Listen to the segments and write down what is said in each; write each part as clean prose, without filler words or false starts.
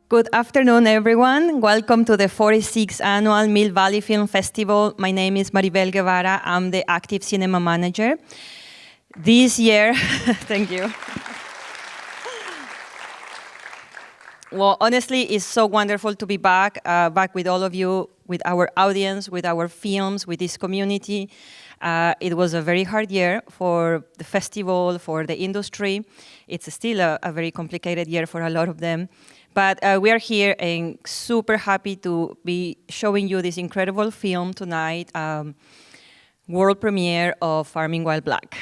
Good afternoon, everyone. Welcome to the 46th Annual Mill Valley Film Festival. My name is Maribel Guevara. I'm the Active Cinema Manager. This year, thank you. Well, honestly, it's so wonderful to be back with all of you, with our audience, with our films, with this community. It was a very hard year for the festival, for the industry. It's still a very complicated year for a lot of them. But we are here and super happy to be showing you this incredible film tonight, world premiere of Farming While Black.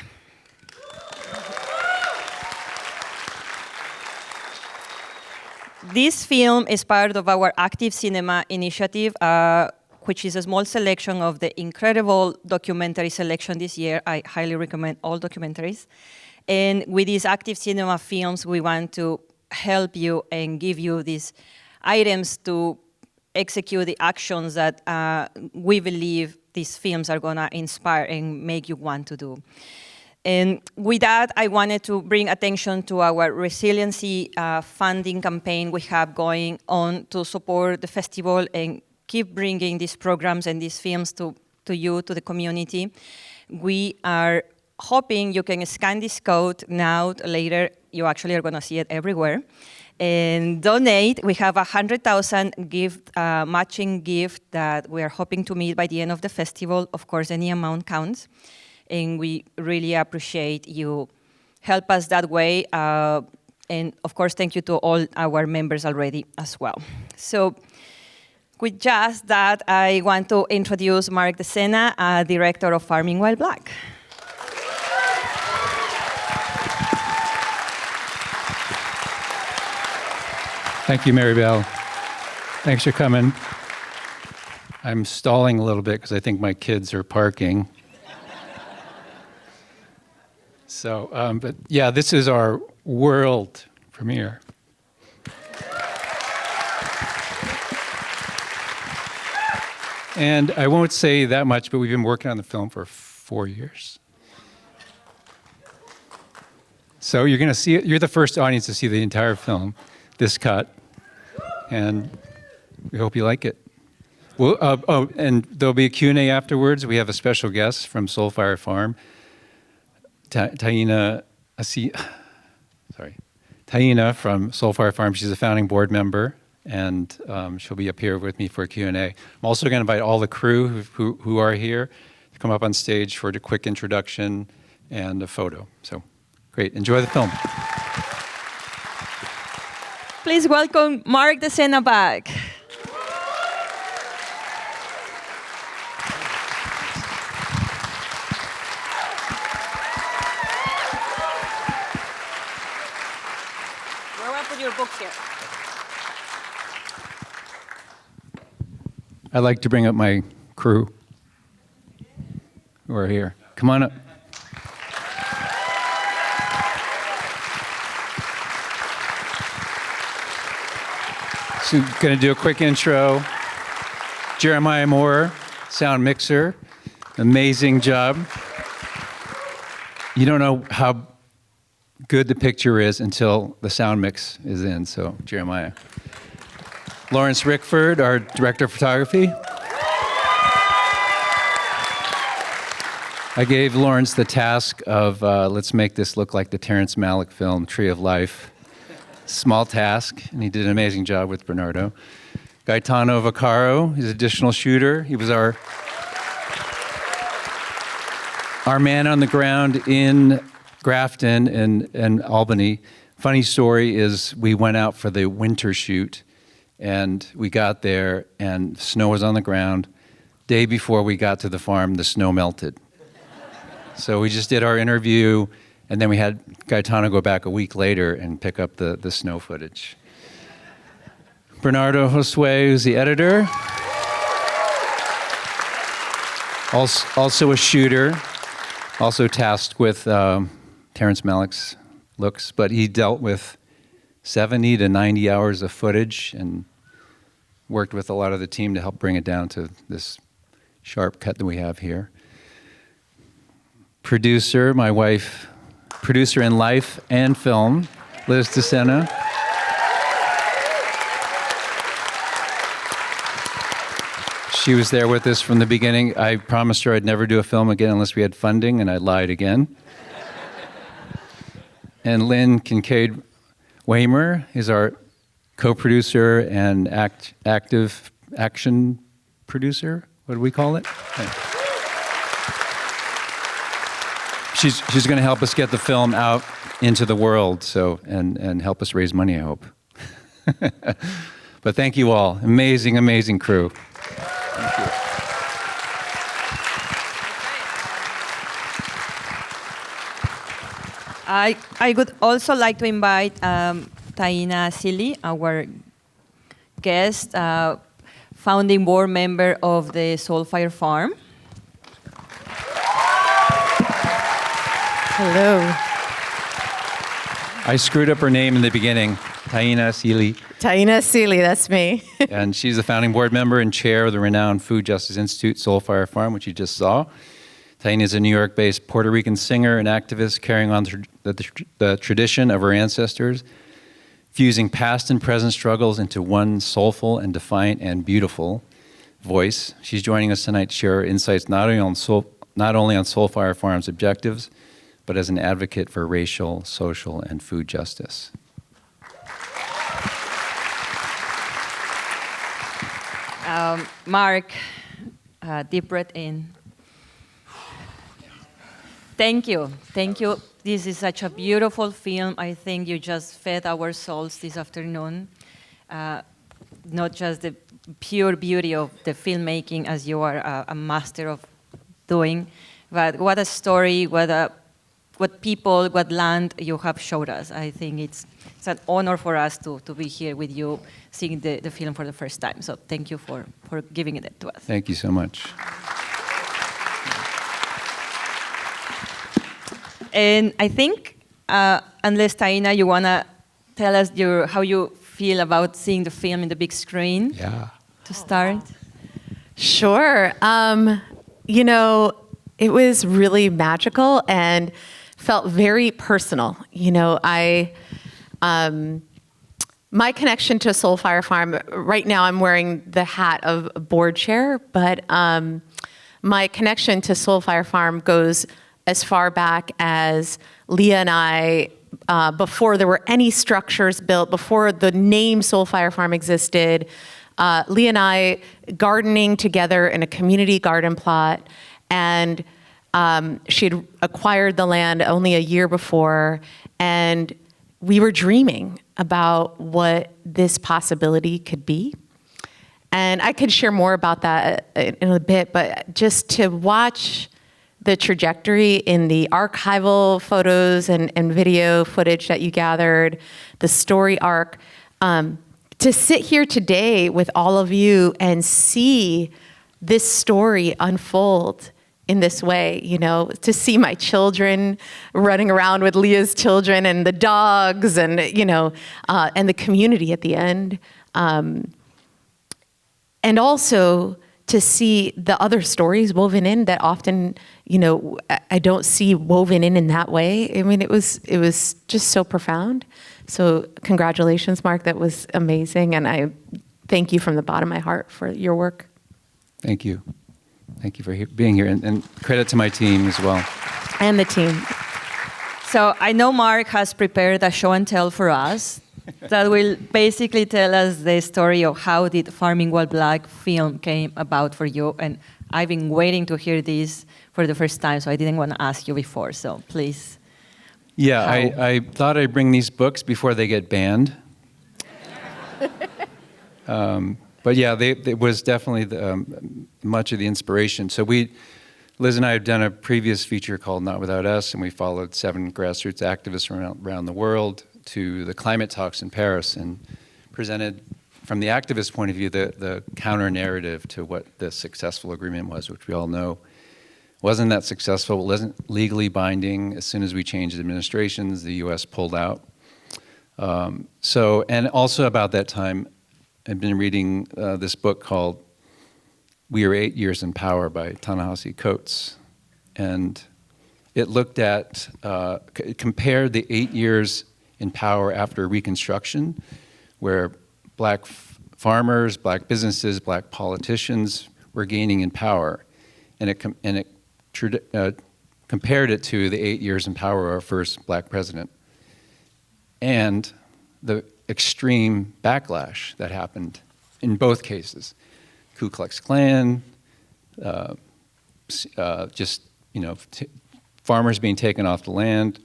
This film is part of our Active Cinema initiative, which is a small selection of the incredible documentary selection this year. I highly recommend all documentaries. And with these Active Cinema films, we want to help you and give you these items to execute the actions that we believe these films are gonna inspire and make you want to do. And with that, I wanted to bring attention to our resiliency funding campaign we have going on to support the festival and keep bringing these programs and these films to you, to the community. We are hoping you can scan this code now, later. You actually are gonna see it everywhere. And donate. We have 100,000 gift, matching gift that we are hoping to meet by the end of the festival. Of course, any amount counts. And we really appreciate you help us that way. And of course, thank you to all our members already as well. So with just that, I want to introduce Mark Decena, Director of Farming While Black. Thank you, Maribel. Thanks for coming. I'm stalling a little bit because I think my kids are parking. So, but yeah, this is our world premiere. And I won't say that much, but we've been working on the film for 4 years. So you're going to see it. You're the first audience to see the entire film, this cut, and we hope you like it. Well, and there'll be a Q&A afterwards. We have a special guest from Soulfire Farm, Taina Asili, Taina from Soulfire Farm. She's a founding board member, and she'll be up here with me for a Q&A. I'm also going to invite all the crew who are here to come up on stage for a quick introduction and a photo. So, great. Enjoy the film. Please welcome Mark Decena back. Where will I put your books here? I'd like to bring up my crew who are here. Come on up. So going to do a quick intro. Jeremiah Moore, sound mixer, amazing job. You don't know how good the picture is until the sound mix is in, so Jeremiah. Lawrence Rickford, our director of photography. I gave Lawrence the task of let's make this look like the Terrence Malick film, Tree of Life. Small task, and he did an amazing job with Bernardo. Gaetano Vaccaro, his additional shooter. He was our man on the ground in Grafton and Albany. Funny story is we went out for the winter shoot, and we got there, and snow was on the ground. Day before we got to the farm, the snow melted. So we just did our interview, and then we had Gaetano go back a week later and pick up the snow footage. Bernardo Josue, who's the editor. Also a shooter, also tasked with Terrence Malick's looks, but he dealt with 70 to 90 hours of footage and worked with a lot of the team to help bring it down to this sharp cut that we have here. Producer, my wife, producer in life and film, Liz Decena. She was there with us from the beginning. I promised her I'd never do a film again unless we had funding, and I lied again. And Lynn Kincaid Waymer is our co-producer and active action producer. What do we call it? She's going to help us get the film out into the world, and help us raise money, I hope. But thank you all. Amazing, amazing crew. Thank you. I would also like to invite Taina Asili, our guest, founding board member of the Soulfire Farm. Hello. I screwed up her name in the beginning, Taina Asili. Taina Asili, that's me. And she's the founding board member and chair of the renowned Food Justice Institute Soulfire Farm, which you just saw. Taina is a New York-based Puerto Rican singer and activist carrying on the tradition of her ancestors, fusing past and present struggles into one soulful and defiant and beautiful voice. She's joining us tonight to share her insights not only on Soulfire Farm's objectives, but as an advocate for racial, social, and food justice. Mark, deep breath in. Thank you. Thank you. This is such a beautiful film. I think you just fed our souls this afternoon. Not just the pure beauty of the filmmaking, as you are a master of doing, but what a story, what people, what land you have showed us. I think it's an honor for us to be here with you, seeing the film for the first time. So thank you for giving it to us. Thank you so much. And I think, unless Taina, you want to tell us how you feel about seeing the film in the big screen? Yeah. To start? Sure. You know, it was really magical and felt very personal. You know, my connection to Soulfire Farm, right now I'm wearing the hat of board chair, but my connection to Soulfire Farm goes as far back as Leah and I, before there were any structures built, before the name Soulfire Farm existed, Leah and I gardening together in a community garden plot, and she had acquired the land only a year before, and we were dreaming about what this possibility could be. And I could share more about that in a bit, but just to watch the trajectory in the archival photos and video footage that you gathered, the story arc, to sit here today with all of you and see this story unfold in this way, you know, to see my children running around with Leah's children and the dogs and, you know, and the community at the end. And also to see the other stories woven in that often, you know, I don't see woven in that way. I mean, it was just so profound. So congratulations, Mark. That was amazing. And I thank you from the bottom of my heart for your work. Thank you. Thank you for being here. And credit to my team as well. And the team. So I know Mark has prepared a show and tell for us that will basically tell us the story of how did Farming While Black film came about for you. And I've been waiting to hear this for the first time, so I didn't want to ask you before. So please. Yeah, I thought I'd bring these books before they get banned. But yeah, it was definitely much of the inspiration. So Liz and I have done a previous feature called Not Without Us, and we followed 7 grassroots activists around the world to the climate talks in Paris and presented, from the activist point of view, the counter-narrative to what the successful agreement was, which we all know wasn't that successful. It wasn't legally binding. As soon as we changed administrations, the U.S. pulled out. And also about that time, I've been reading this book called We Are 8 Years in Power by Ta-Nehisi Coates. And it looked at, it compared the 8 years in power after Reconstruction, where black farmers, black businesses, black politicians were gaining in power, and it compared it to the 8 years in power of our first black president, and the extreme backlash that happened in both cases. Ku Klux Klan, farmers being taken off the land.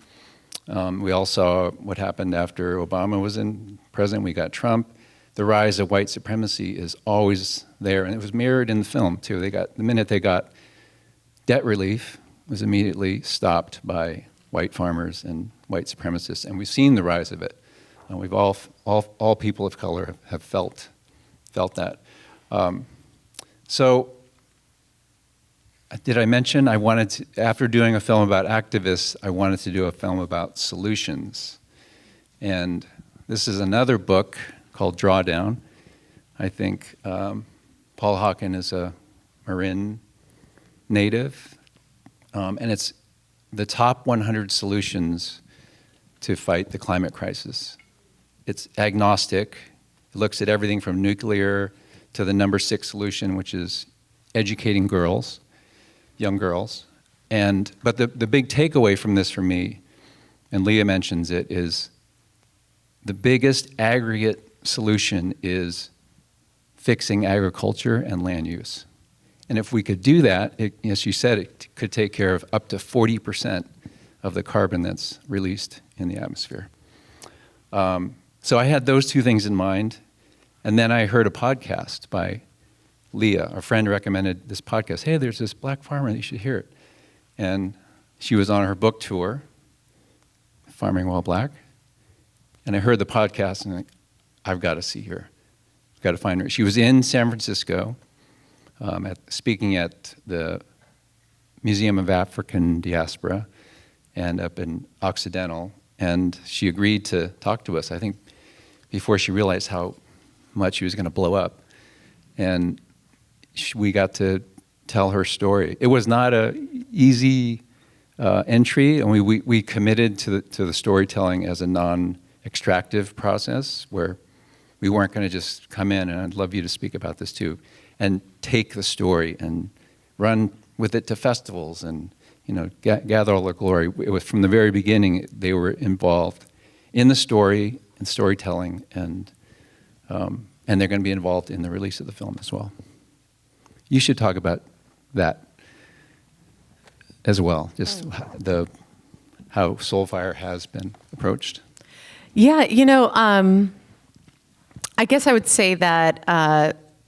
We all saw what happened after Obama was in president. We got Trump. The rise of white supremacy is always there, and it was mirrored in the film too. The minute they got debt relief, was immediately stopped by white farmers and white supremacists, and we've seen the rise of it. We've all people of color have felt that. So, did I mention I wanted to, after doing a film about activists, I wanted to do a film about solutions. And this is another book called Drawdown. I think Paul Hawken is a Marin native, and it's the top 100 solutions to fight the climate crisis. It's agnostic. It looks at everything from nuclear to the number 6 solution, which is educating girls, young girls. But the big takeaway from this for me, and Leah mentions it, is the biggest aggregate solution is fixing agriculture and land use. And if we could do that, as you said, it could take care of up to 40% of the carbon that's released in the atmosphere. So I had those two things in mind, and then I heard a podcast by Leah. Our friend recommended this podcast. Hey, there's this black farmer, you should hear it. And she was on her book tour, Farming While Black, and I heard the podcast, and I've got to see her. I've got to find her. She was in San Francisco, speaking at the Museum of African Diaspora and up in Occidental, and she agreed to talk to us, I think, before she realized how much she was going to blow up. And we got to tell her story. It was not an easy entry, and we committed to the storytelling as a non-extractive process, where we weren't going to just come in, and I'd love you to speak about this too, and take the story and run with it to festivals and gather all the glory. It was from the very beginning, they were involved in the story and storytelling, and they're going to be involved in the release of the film as well. You should talk about that as well, just how Soulfire has been approached. Yeah, I guess I would say that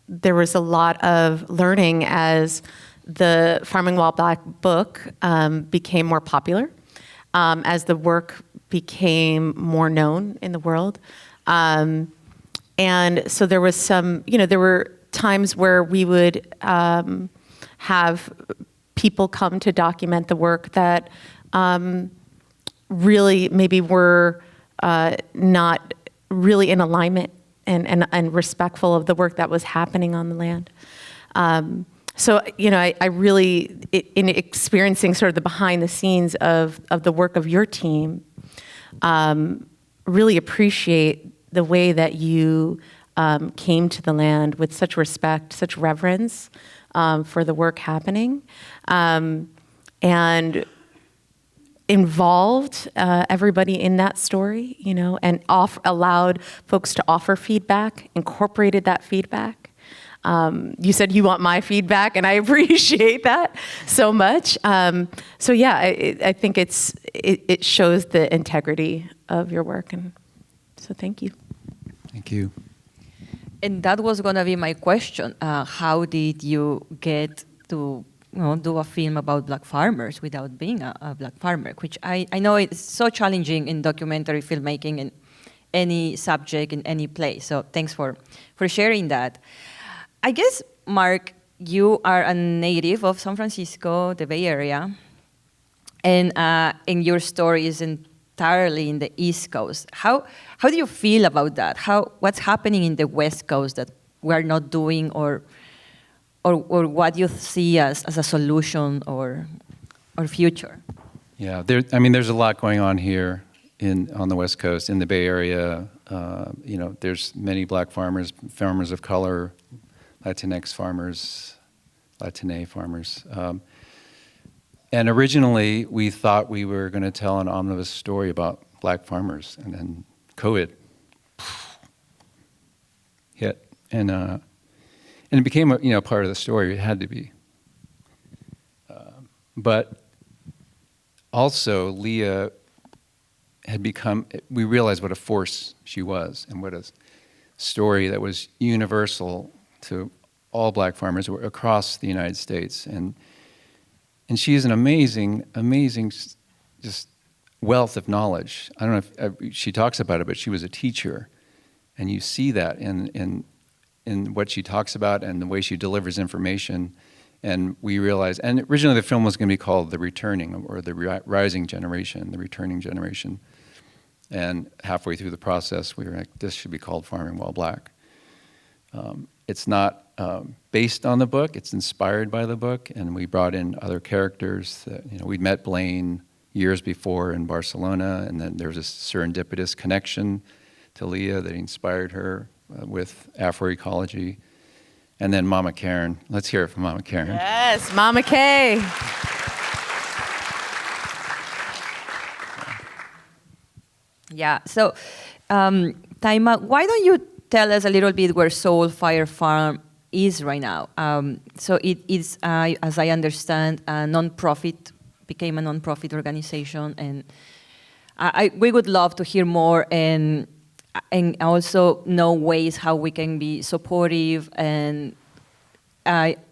there was a lot of learning as the Farming While Black book became more popular, as the work became more known in the world. And so there was there were times where we would have people come to document the work that really maybe were not really in alignment and respectful of the work that was happening on the land. So, I really, in experiencing sort of the behind the scenes of the work of your team, really appreciate the way that you came to the land with such respect, such reverence for the work happening, and involved everybody in that story, and allowed folks to offer feedback, incorporated that feedback. You said you want my feedback, and I appreciate that so much. So yeah, I think it shows the integrity of your work, and so thank you. Thank you. And that was going to be my question. How did you get to do a film about black farmers without being a black farmer? Which I know it's so challenging in documentary filmmaking in any subject, in any place. So thanks for sharing that. I guess, Mark, you are a native of San Francisco, the Bay Area, and your story is entirely in the East Coast. How do you feel about that? What's happening in the West Coast that we're not doing, or what you see as a solution or future? Yeah, there's a lot going on here on the West Coast, in the Bay Area. There's many black farmers of color, Latinx farmers, Latine farmers. And originally, we thought we were going to tell an omnibus story about black farmers, and then COVID hit, and it became a part of the story. It had to be. But also, Leah had become. We realized what a force she was, and what a story that was universal to all black farmers across the United States, and she's an amazing just wealth of knowledge. I don't know if she talks about it, but she was a teacher, and you see that in what she talks about and the way she delivers information. And we realized, and originally the film was going to be called The Returning, or The Rising Generation, The Returning Generation. And halfway through the process, we were like, this should be called Farming While Black. It's not based on the book, it's inspired by the book, and we brought in other characters that, we'd met Blaine years before in Barcelona, and then there was a serendipitous connection to Leah that inspired her with Afroecology. And then Mama Karen. Let's hear it from Mama Karen. Yes, Mama K. Yeah, so Taima, why don't you tell us a little bit where Soul Fire Farm is right now? So it is, as I understand, a non-profit, became a non-profit organization, and we would love to hear more and also know ways how we can be supportive. And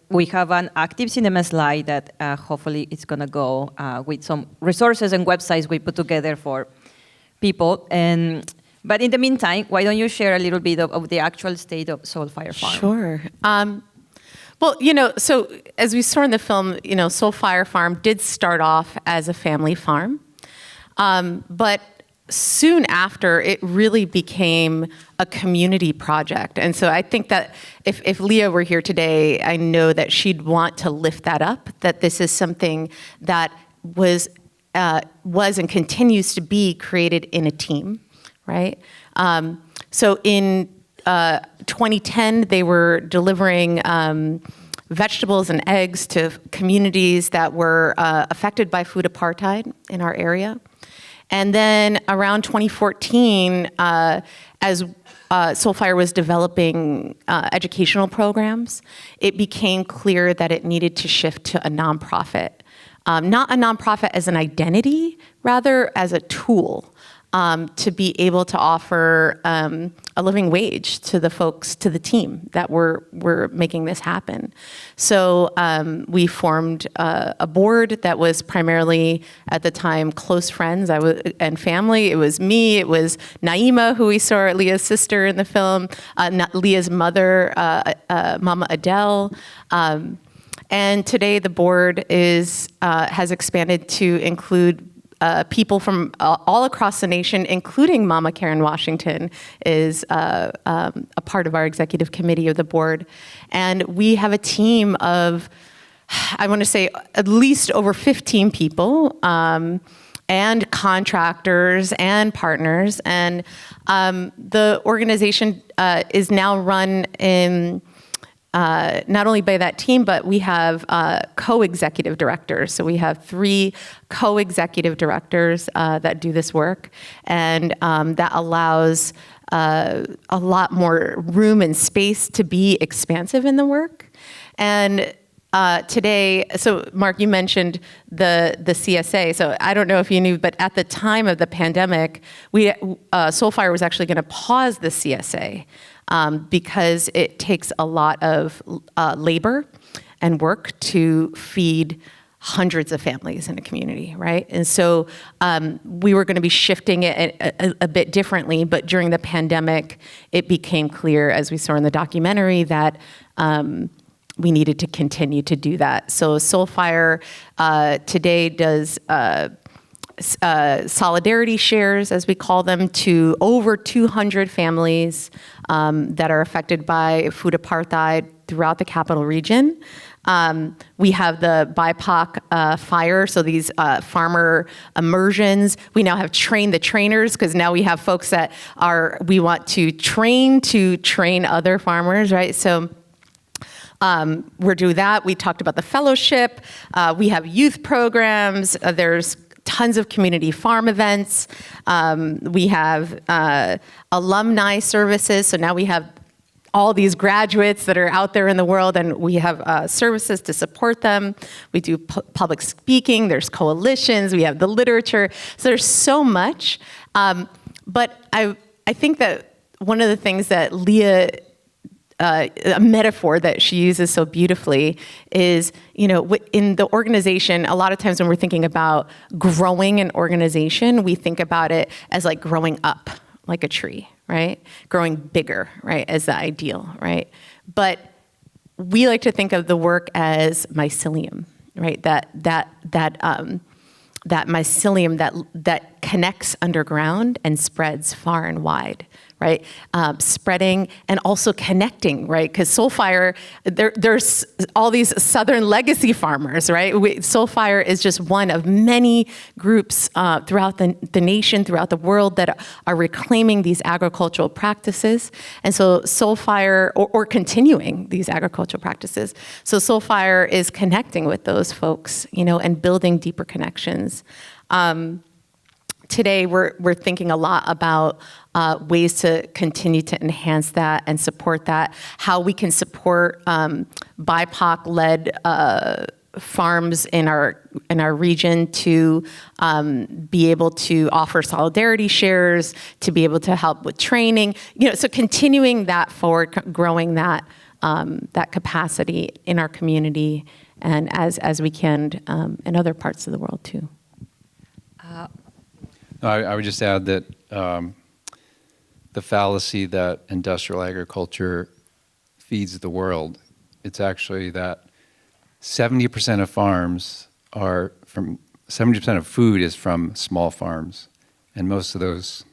we have an active cinema slide that hopefully it's going to go with some resources and websites we put together for people. But in the meantime, why don't you share a little bit of the actual state of Soul Fire Farm? Sure. Well, so as we saw in the film, Soul Fire Farm did start off as a family farm. But soon after, it really became a community project. And so I think that if Leah were here today, I know that she'd want to lift that up, that this is something that was and continues to be created in a team, right? So in 2010, they were delivering vegetables and eggs to communities that were affected by food apartheid in our area. And then around 2014, as Soulfire was developing educational programs, it became clear that it needed to shift to a nonprofit. Not a nonprofit as an identity, rather as a tool to be able to offer a living wage to the folks, to the team that were making this happen. So we formed a board that was primarily, at the time, close friends and family. It was me, it was Naima, who we saw, Leah's sister in the film, Leah's mother, Mama Adele. And today the board has expanded to include people from all across the nation, including Mama Karen Washington, is a part of our executive committee of the board. And we have a team of, I want to say, at least over 15 people, and contractors and partners. And the organization is now run in not only by that team, but we have co-executive directors. So we have 3 co-executive directors that do this work, and that allows a lot more room and space to be expansive in the work. And today, so Mark, you mentioned the CSA. So I don't know if you knew, but at the time of the pandemic, Soulfire was actually going to pause the CSA. Because it takes a lot of labor and work to feed hundreds of families in a community, right? And so we were going to be shifting it a bit differently, but during the pandemic, it became clear, as we saw in the documentary, that we needed to continue to do that. So Soulfire today does solidarity shares, as we call them, to over 200 families that are affected by food apartheid throughout the capital region. We have the BIPOC fire, so these farmer immersions. We now have train the trainers, because now we have folks that we want to train other farmers, right? So We're doing that. We talked about the fellowship. We have youth programs. There's tons of community farm events. We have alumni services. So now we have all these graduates that are out there in the world, and we have services to support them. We do public speaking. There's coalitions. We have the literature. So there's so much. But I think that one of the things that Leah, a metaphor that she uses so beautifully is, in the organization, a lot of times when we're thinking about growing an organization, we think about it as like growing up like a tree, right? Growing bigger, right, as the ideal, right? But we like to think of the work as mycelium, right? That mycelium that connects underground and spreads far and wide, right? Spreading and also connecting, right? Because Soulfire, there's all these Southern legacy farmers, right? Soulfire is just one of many groups throughout the nation, throughout the world that are reclaiming these agricultural practices. And so Soulfire, or continuing these agricultural practices. So Soulfire is connecting with those folks, and building deeper connections. Today, we're thinking a lot about ways to continue to enhance that and support that, how we can support BIPOC-led farms in our region to be able to offer solidarity shares, to be able to help with training, so continuing that forward, growing that capacity in our community and as we can in other parts of the world too. I would just add that the fallacy that industrial agriculture feeds the world, it's actually that 70% of farms are from, 70% of food is from small farms. And most of those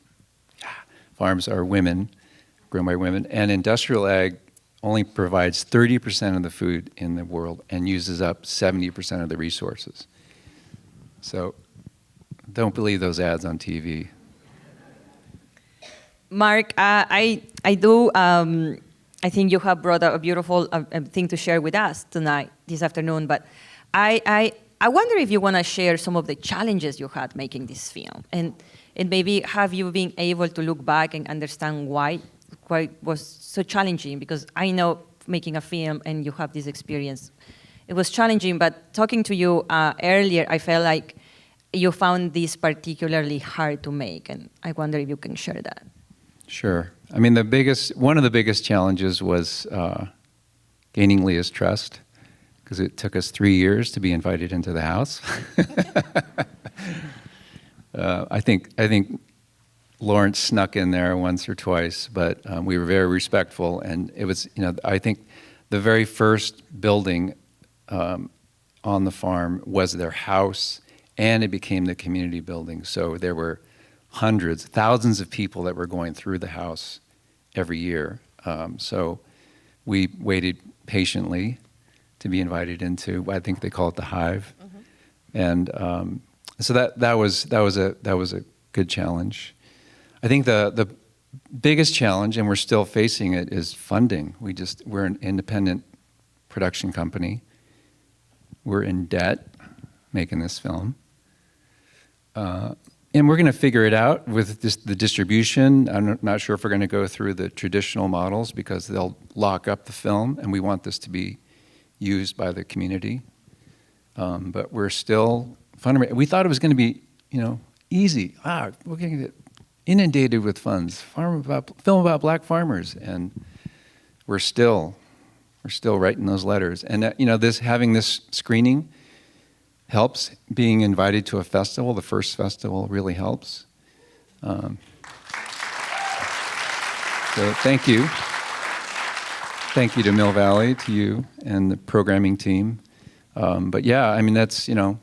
farms are women, grown by women. And industrial ag only provides 30% of the food in the world and uses up 70% of the resources. So don't believe those ads on TV. Mark, I do. I think you have brought a beautiful thing to share with us tonight, this afternoon. But I wonder if you want to share some of the challenges you had making this film, and maybe have you been able to look back and understand why it was so challenging? Because I know making a film, and you have this experience, it was challenging. But talking to you earlier, I felt like you found this particularly hard to make, and I wonder if you can share that. Sure. I mean, one of the biggest challenges was gaining Leah's trust, because it took us 3 years to be invited into the house. I think Lawrence snuck in there once or twice, but we were very respectful, and it was, I think the very first building on the farm was their house, and it became the community building. So there were hundreds, thousands of people that were going through the house every year. So we waited patiently to be invited into, I think they call it the Hive. Mm-hmm. And so that was a good challenge. I think the biggest challenge, and we're still facing it, is funding. We're an independent production company. We're in debt making this film. And we're going to figure it out with the distribution. I'm not sure if we're going to go through the traditional models, because they'll lock up the film, and we want this to be used by the community. But we're still fundraising. We thought it was going to be, easy. We're going to get inundated with funds. Film about black farmers, and we're still writing those letters. And having this screening helps. Being invited to a festival, the first festival, really helps. So thank you. Thank you to Mill Valley, to you, and the programming team. But yeah, I mean, that's, and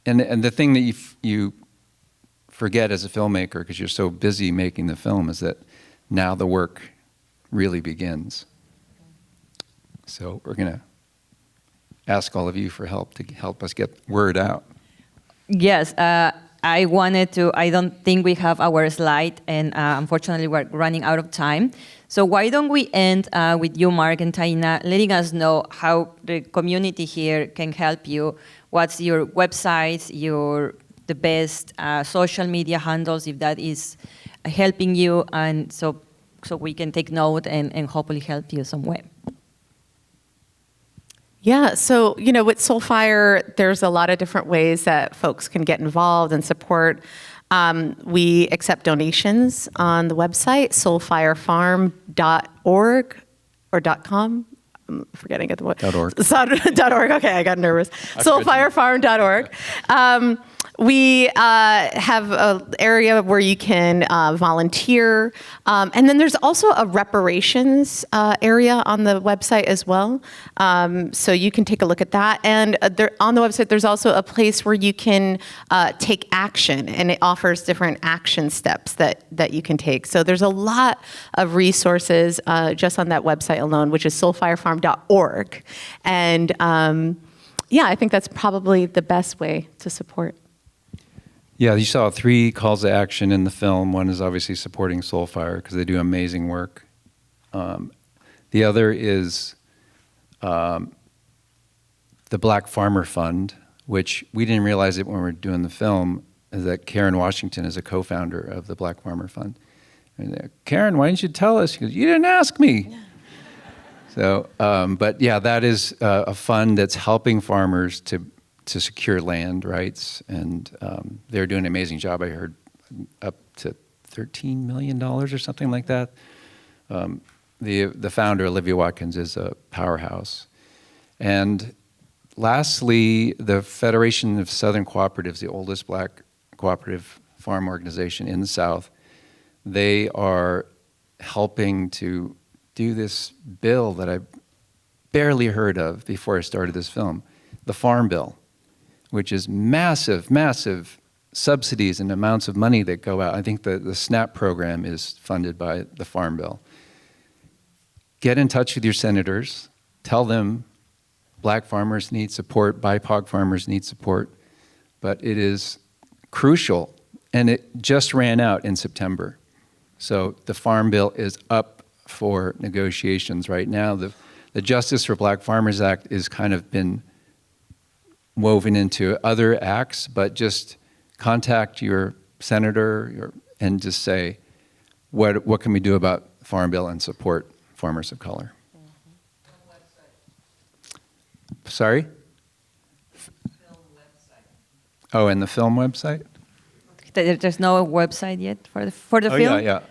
the thing that you forget as a filmmaker, because you're so busy making the film, is that now the work really begins. So we're going to ask all of you for help to help us get word out. Yes, I don't think we have our slide, and unfortunately we're running out of time. So why don't we end with you, Mark and Taina, letting us know how the community here can help you. What's your websites, the best social media handles, if that is helping you, and so we can take note and hopefully help you some way. Yeah, so, with Soulfire, there's a lot of different ways that folks can get involved and support. We accept donations on the website, soulfirefarm.org or .com. I'm forgetting it. .org. .org, okay, I got nervous. Soulfirefarm.org. We have an area where you can volunteer. And then there's also a reparations area on the website as well. So you can take a look at that. And on the website, there's also a place where you can take action. And it offers different action steps that you can take. So there's a lot of resources just on that website alone, which is soulfirefarm.org. And yeah, I think that's probably the best way to support. Yeah, you saw 3 calls to action in the film. One is obviously supporting Soulfire because they do amazing work. The other is the Black Farmer Fund, which we didn't realize it when we were doing the film, is that Karen Washington is a co-founder of the Black Farmer Fund. And Karen, why didn't you tell us? She goes, you didn't ask me. Yeah. So, but yeah, that is a fund that's helping farmers to secure land rights, and they're doing an amazing job. I heard up to $13 million or something like that. The founder, Olivia Watkins, is a powerhouse. And lastly, the Federation of Southern Cooperatives, the oldest Black cooperative farm organization in the South, they are helping to do this bill that I barely heard of before I started this film, the Farm Bill, which is massive, massive subsidies and amounts of money that go out. I think the SNAP program is funded by the Farm Bill. Get in touch with your senators. Tell them Black farmers need support, BIPOC farmers need support. But it is crucial, and it just ran out in September. So the Farm Bill is up for negotiations right now. The Justice for Black Farmers Act is kind of been woven into other acts, but just contact your senator and just say, what can we do about Farm Bill and support farmers of color? Sorry? Film website. Oh, and the film website? There's no website yet for the film? Oh, yeah.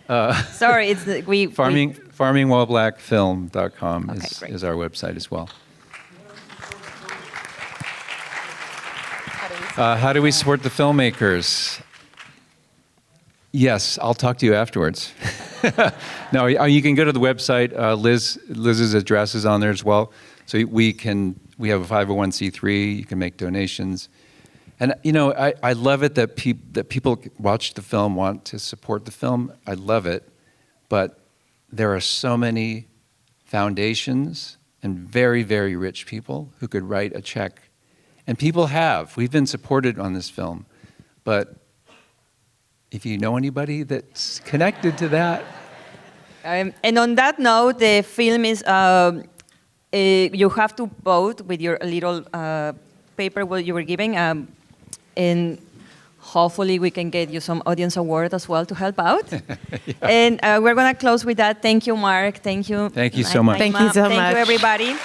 Sorry, it's farmingwhileblackfilm.com Okay, is our website as well. How do we support the filmmakers? Yes, I'll talk to you afterwards. No, you can go to the website. Liz's address is on there as well. So we have a 501c3. You can make donations. And I love it that people watch the film, want to support the film. I love it. But there are so many foundations and very, very rich people who could write a check. And people have. We've been supported on this film. But if you know anybody that's connected to that. And on that note, the film is, you have to vote with your little paper what you were giving. And hopefully we can get you some audience award as well to help out. Yeah. And we're going to close with that. Thank you, Mark. Thank you. Thank you so much. Thank you so much. Thank you, everybody.